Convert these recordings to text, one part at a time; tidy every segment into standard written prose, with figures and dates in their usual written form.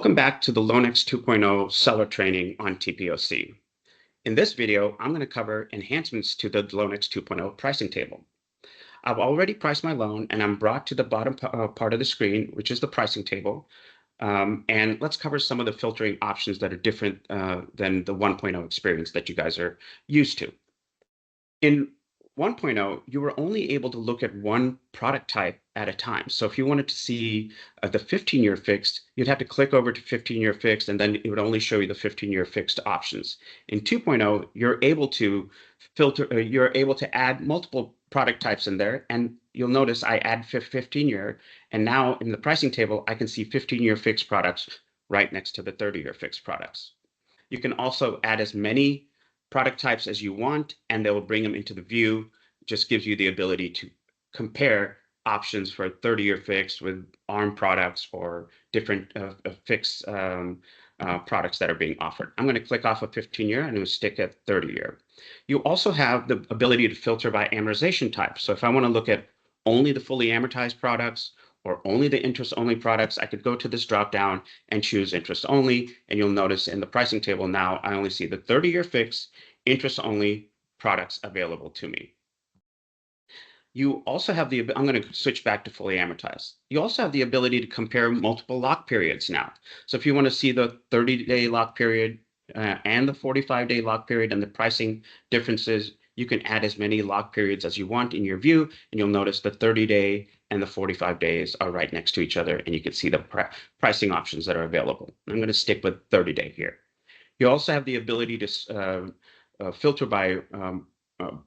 Welcome back to the LoanNEX 2.0 seller training on TPOC. In this video, I'm going to cover enhancements to the LoanNEX 2.0 pricing table. I've already priced my loan and I'm brought to the bottom part of the screen, which is the pricing table. And let's cover some of the filtering options that are different than the 1.0 experience that you guys are used to. In 1.0, you were only able to look at one product type at a time. So if you wanted to see the 15-year fixed, you'd have to click over to 15-year fixed, and then it would only show you the 15-year fixed options. In 2.0, you're able to filter, you're able to add multiple product types in there, and you'll notice I add 15-year, and now in the pricing table, I can see 15-year fixed products right next to the 30-year fixed products. You can also add as many product types as you want, and they will bring them into the view. Just gives you the ability to compare options for 30-year fixed with ARM products or different fixed products that are being offered. I'm going to click off of 15-year and it will stick at 30-year. You also have the ability to filter by amortization type. So if I want to look at only the fully amortized products or only the interest-only products, I could go to this drop-down and choose interest-only, and you'll notice in the pricing table now, I only see the 30-year fixed, interest-only products available to me. You also have the, I'm going to switch back to fully amortized. You also have the ability to compare multiple lock periods now. So if you want to see the 30-day lock period and the 45-day lock period and the pricing differences, you can add as many lock periods as you want in your view, and you'll notice the 30-day and the 45 days are right next to each other, and you can see the pricing options that are available. I'm going to stick with 30-day here. You also have the ability to filter by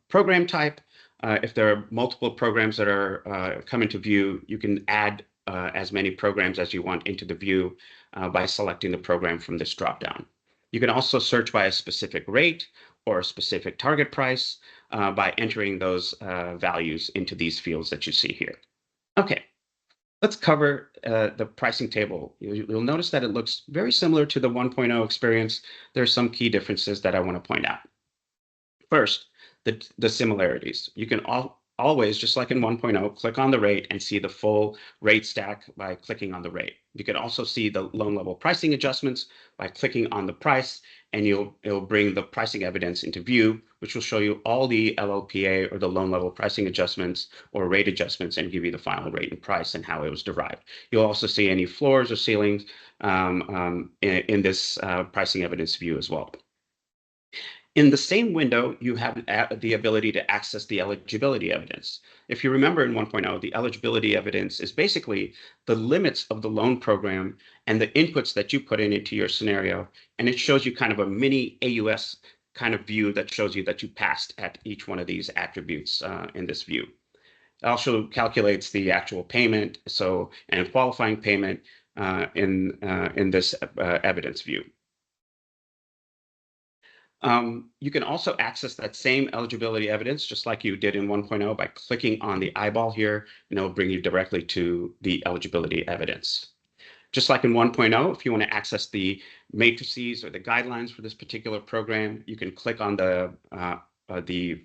program type. If there are multiple programs that are come into view, you can add as many programs as you want into the view by selecting the program from this dropdown. You can also search by a specific rate or a specific target price by entering those values into these fields that you see here. Okay, let's cover the pricing table. You'll notice that it looks very similar to the 1.0 experience. There are some key differences that I want to point out. First, the similarities. You can always, just like in 1.0, click on the rate and see the full rate stack by clicking on the rate. You can also see the loan level pricing adjustments by clicking on the price, and it'll bring the pricing evidence into view, which will show you all the LLPA or the loan level pricing adjustments or rate adjustments and give you the final rate and price and how it was derived. You'll also see any floors or ceilings in this pricing evidence view as well. In the same window, you have the ability to access the eligibility evidence. If you remember in 1.0, the eligibility evidence is basically the limits of the loan program and the inputs that you put into your scenario. And it shows you kind of a mini AUS kind of view that shows you that you passed at each one of these attributes in this view. It also calculates the actual payment, and qualifying payment in this evidence view. You can also access that same eligibility evidence, just like you did in 1.0, by clicking on the eyeball here, and it'll bring you directly to the eligibility evidence. Just like in 1.0, if you want to access the matrices or the guidelines for this particular program, you can click on the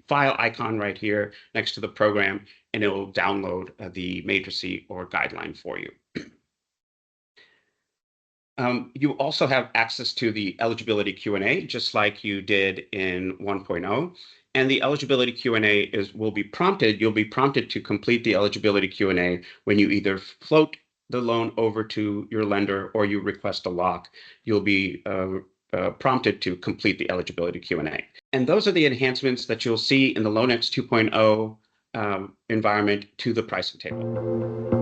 file icon right here next to the program, and it will download the matrice or guideline for you. You also have access to the eligibility Q&A, just like you did in 1.0. And the eligibility Q&A will be prompted. You'll be prompted to complete the eligibility Q&A when you either float the loan over to your lender or you request a lock. You'll be prompted to complete the eligibility Q&A. And those are the enhancements that you'll see in the LoanNEX 2.0 environment to the pricing table.